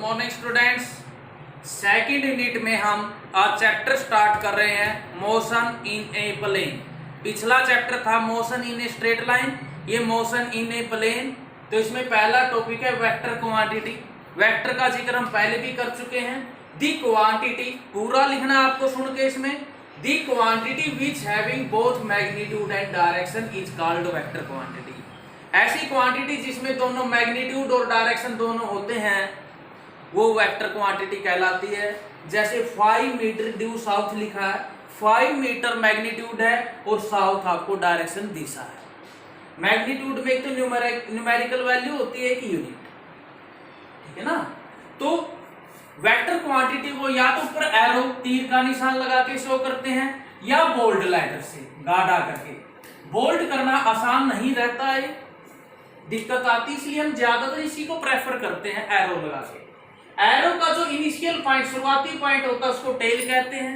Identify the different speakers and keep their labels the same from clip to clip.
Speaker 1: Morning students. Second unit में हम आज चैप्टर स्टार्ट कर रहे हैं मोशन इन ए प्लेन। पिछला चैप्टर था motion in a straight line, ये मोशन इन ए प्लेन। तो इसमें पहला टॉपिक है वेक्टर क्वांटिटी। वेक्टर का जिक्र हम पहले भी कर चुके हैं। दी क्वांटिटी पूरा लिखना आपको सुन के इसमें, दी quantity which having both magnitude and direction is called vector quantity. ऐसी क्वांटिटी जिसमें दोनों मैग्नीट्यूड और डायरेक्शन दोनों होते हैं वो वेक्टर क्वांटिटी कहलाती है। जैसे 5 मीटर ड्यू साउथ लिखा है, 5 मीटर मैग्नीट्यूड है और साउथ आपको डायरेक्शन दिशा है। मैग्नीट्यूड में एक तो न्यूमेरिकल वैल्यू होती है, एक यूनिट, ठीक है ना। तो वेक्टर क्वांटिटी को या तो ऊपर एरो तीर का निशान लगा के शो करते हैं या बोल्ड लेटर से गाढ़ा करके। बोल्ड करना आसान नहीं रहता है, दिक्कत आती, इसलिए हम ज्यादातर इसी को प्रेफर करते हैं एरो लगा के। एरो का जो इनिशियल पॉइंट, शुरुआती पॉइंट होता है उसको टेल कहते हैं,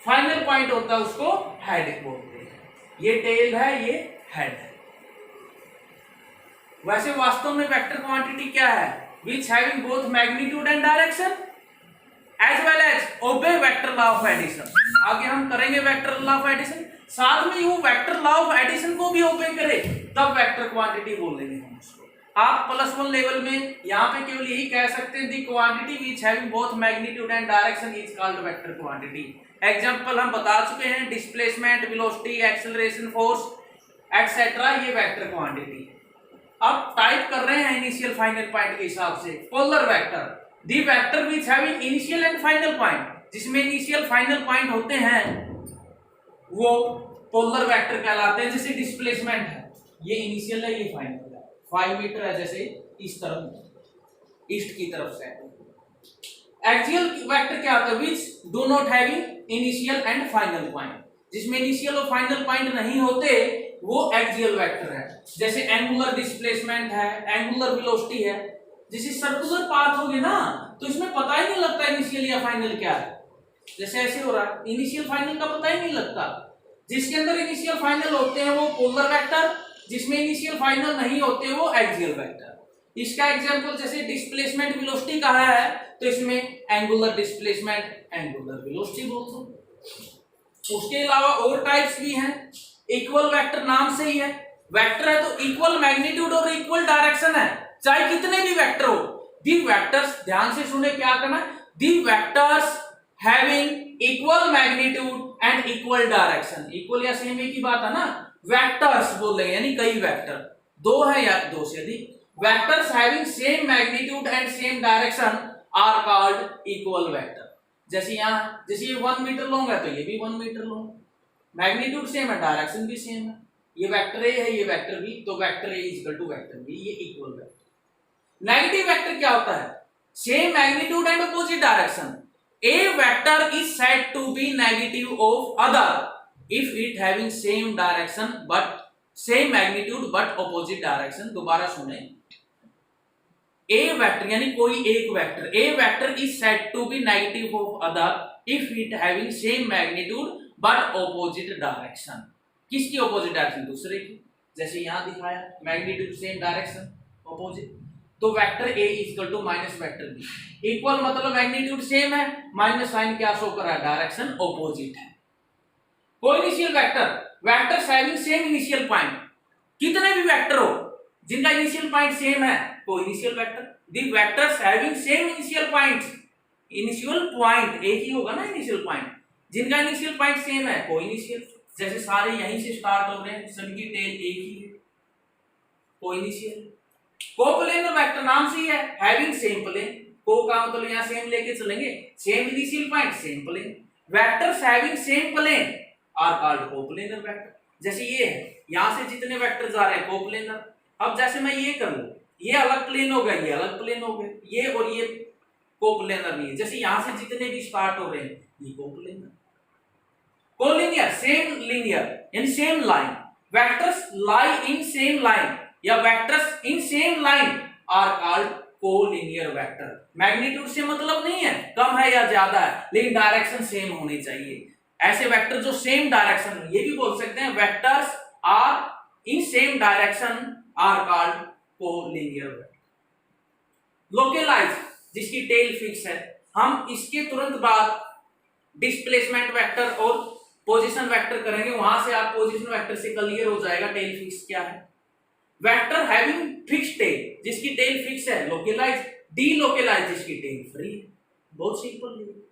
Speaker 1: फाइनल पॉइंट होता है उसको हेड बोलते हैं। ये टेल है, ये हेड है। वैसे वास्तव में वेक्टर क्वांटिटी क्या है? Which having both magnitude and direction as well as obey vector law of addition. आगे हम करेंगे वेक्टर लॉ ऑफ एडिशन, साथ में वो वेक्टर लॉ ऑफ एडिशन को भी ओबे करे तब वेक्टर क्वांटिटी बोल देंगे हम उसको। आप +1 लेवल में यहाँ पे केवल यही कह सकते हैं दी quantity which having both magnitude and direction is called vector quantity. Example हम बता चुके हैं, displacement, velocity, acceleration, force etcetera, ये वेक्टर क्वांटिटी। अब टाइप कर रहे हैं इनिशियल फाइनल पॉइंट के हिसाब से। Polar vector, the vector which having initial and final point, जिसमें इनिशियल फाइनल पॉइंट होते हैं वो पोलर वेक्टर कहलाते हैं। जैसे डिस्प्लेसमेंट है, ये इनिशियल है, ये फाइनल है। 5 मीटर है, जैसे इस तरफ ईस्ट की तरफ से। एक्सियल वेक्टर क्या होता है? Which do not having initial and final point, जिसमें इनिशियल और फाइनल पॉइंट नहीं होते वो एक्सियल वेक्टर है। जैसे एंगुलर डिस्प्लेसमेंट है, एंगुलर वेलोसिटी है। जैसे सर्कुलर पाथ होगी ना तो इसमें पता ही नहीं लगता इनिशियल या फाइनल क्या है। जैसे ऐसे हो रहा है, इनिशियल फाइनल का पता ही नहीं लगता। जिसके अंदर इनिशियल फाइनल होते हैं वो पोलर वेक्टर, जिसमें इनिशियल फाइनल नहीं होते वो एक्सियल वेक्टर। इसका एग्जांपल जैसे डिस्प्लेसमेंट वेलोसिटी कहा है तो इसमें एंगुलर डिस्प्लेसमेंट, एंगुलर वेलोसिटी बोलते हैं। उसके अलावा और टाइप्स भी हैं। इक्वल वेक्टर नाम से ही है, वेक्टर है तो इक्वल मैग्नीट्यूड और इक्वल डायरेक्शन है, चाहे कितने भी वेक्टर हो। दी वेक्टर्स, ध्यान से सुने क्या करना है, the vectors having equal magnitude and equal direction. Equal या सेम एक ही बात है ना, वेक्टर्स बोल रहे हैं यानी कई वेक्टर, दो है या दो से अधिक। Vectors having same magnitude and same direction are called equal vector. जैसे यहाँ, जैसे ये 1 मीटर लॉन्ग है तो ये भी 1 मीटर लॉन्ग, मैग्नीट्यूड सेम है, डायरेक्शन भी सेम है। ये वेक्टर ए है, ये वेक्टर बी, तो vector A equal to vector B, ये इक्वल वेक्टर। नेगेटिव वेक्टर क्या होता है? Same magnitude and opposite direction. A vector is said to be negative of other if it having same direction but same magnitude but opposite direction। दोबारा सुने, A vector यानी कोई एक vector, A vector is said to be negative of other if it having same magnitude but opposite direction। किसकी opposite direction? दूसरे की। जैसे यहाँ दिखाया, magnitude same direction opposite, तो vector A equal to minus vector B। Equal मतलब magnitude same है, minus sign क्या शो कर रहा है? डायरेक्शन ऑपोजिट है। कोई initial vector, vectors having same initial point, कितने भी वेक्टर हो जिनका इनिशियल पॉइंट सेम है वो initial vector. The vectors having same initial points, initial point एक ही होगा ना इनिशियल पॉइंट, जिनका इनिशियल पॉइंट सेम है वो इनिशियल। जैसे सारे यहीं से स्टार्ट हो रहे हैं, सबकी टेल एक ही है, वो इनिशियल। कोप्लेनर वेक्टर नाम से ही है, हैविंग सेम प्लेन। को का मतलब यहां सेम लेके चलेंगे, same initial point same plane. Vectors having same plane are called coplanar vector. जैसे ये है, यहां से जितने वेक्टर जा रहे हैं कोप्लेनर। अब जैसे मैं ये कर लूं, ये अलग प्लेन हो गया, ये अलग प्लेन हो गया, ये और ये कोप्लेनर नहीं है। जैसे यहां से जितने भी स्टार्ट हो रहे हैं ये कोप्लेनर। कोलिनियर, सेम लीनियर यानी same line. Vectors lie in same line या vectors in same line are called collinear vector. Magnitude से मतलब नहीं है कम है या ज्यादा है, लेकिन डायरेक्शन सेम होनी चाहिए। ऐसे वेक्टर जो सेम डायरेक्शन, ये भी बोल सकते हैं vectors are in same direction are called collinear vector. Localise, जिसकी टेल फिक्स है, हम इसके तुरंत बाद डिस्प्लेसमेंट वेक्टर और पोजीशन वेक्टर करेंगे। वहां से आप पोजीशन वेक्टर से क्लियर हो जाएगा टेल फिक्स क्या है। वेक्टर हैविंग फिक्स्ड टेल, जिसकी टेल फिक्स है, लोकेलाइज, डीलोकेलाइज जिसकी टेल फ्री है। बहुत सिंपल है।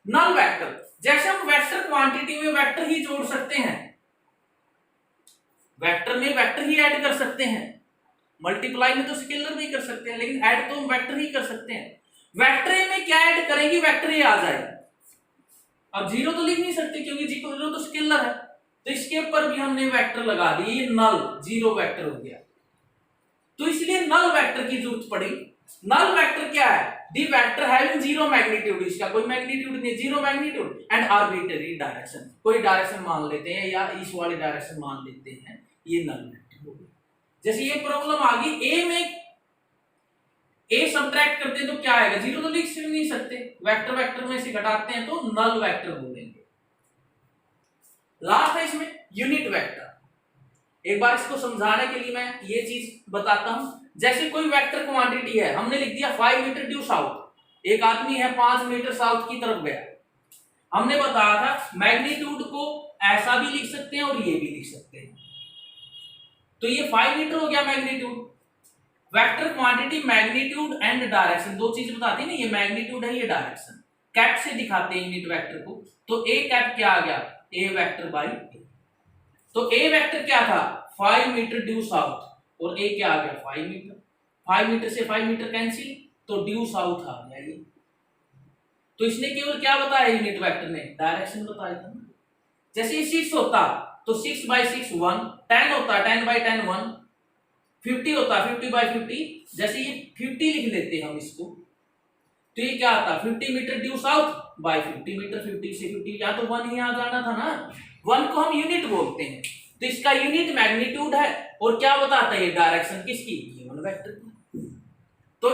Speaker 1: नल वेक्टर, जैसे हम वेक्टर क्वांटिटी में वेक्टर ही जोड़ सकते हैं, वेक्टर में वेक्टर ही ऐड कर सकते हैं, मल्टीप्लाई में तो स्केलर भी कर सकते हैं, लेकिन ऐड तो हम वेक्टर ही कर सकते हैं। वेक्टर ए में क्या ऐड करेंगे, वेक्टर ए आ जाएगा। अब जीरो तो लिख नहीं सकते क्योंकि जीरो तो स्केलर है, तो इसके ऊपर भी हमने वेक्टर लगा दिए, ये नल जीरो वेक्टर हो गया। तो इसलिए नल वेक्टर की जरूरत पड़ी। नल वेक्टर क्या है, दी वेक्टर हैविंग जीरो मैग्नीट्यूड, इसका कोई मैग्नीट्यूड नहीं, zero magnitude and arbitrary direction, कोई डायरेक्शन मान लेते हैं या इस वाली डायरेक्शन मान लेते हैं, ये नल वेक्टर हो गया। जैसे ये प्रॉब्लम आ गई, ए में ए सब्ट्रैक्ट करते हैं तो क्या आएगा, जीरो तो लिख नहीं सकते, वेक्टर वेक्टर में से घटाते हैं तो नल वेक्टर बोलेंगे। लास्ट है इसमें यूनिट वेक्टर। एक बार इसको समझाने के लिए मैं ये चीज बताता हूं। जैसे कोई वेक्टर क्वांटिटी है, हमने लिख दिया 5 मीटर ड्यू साउथ, एक आदमी है 5 मीटर साउथ की तरफ गया, हमने बताया था मैग्नीट्यूड को ऐसा भी लिख सकते हैं और ये भी लिख सकते हैं, तो ये 5 मीटर हो गया magnitude. Vector quantity magnitude and direction दो चीज बताती है ना, ये मैग्नीट्यूड है, ये डायरेक्शन, कैप से दिखाते हैं यूनिट वेक्टर को। तो ए कैप क्या आ गया, ए वेक्टर बाई ए। तो ए वेक्टर क्या था, 5 मीटर ड्यू साउथ, और ए क्या आ गया 5 मीटर, 5 मीटर से 5 मीटर कैंसिल, तो ड्यू साउथ आ गया ये। तो इसने केवल क्या बताया यूनिट वेक्टर ने, डायरेक्शन बताया था ना। जैसे 6 होता तो 6 बाई 6 1, 10 होता 10 बाई 10 1, 50 होता 50 बाई 50, जैसे ये 50 लिख लेते हम इसको, तो ये क्या आता 50 metre due south by 50 metre, 50 से 50 या तो 1 ही आ जाना था ना, 1 को हम यूनिट बोलते हैं। तो इसका यूनिट मैग्नीट्यूड है, और क्या बताता है ये डायरेक्शन किसकी, गिवन वेक्टर की। तो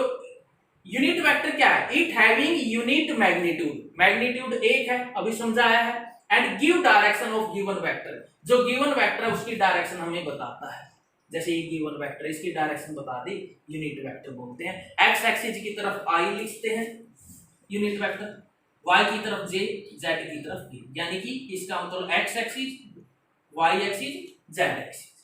Speaker 1: यूनिट वेक्टर क्या है, it having unit magnitude, magnitude एक है अभी समझाया है, and give direction of given vector, जो गिवन वेक्टर है उसकी डायरेक्शन हमें बताता है। जैसे ये गिवन वेक्टर, इसकी डायरेक्शन बता दी, यूनिट वेक्टर बोलते हैं। एक्स एक्सिस की तरफ आई लिखते हैं यूनिट वेक्टर, वाई की तरफ जे, जेड की तरफ के, यानी कि इसका मतलब x axis, y axis, z axis.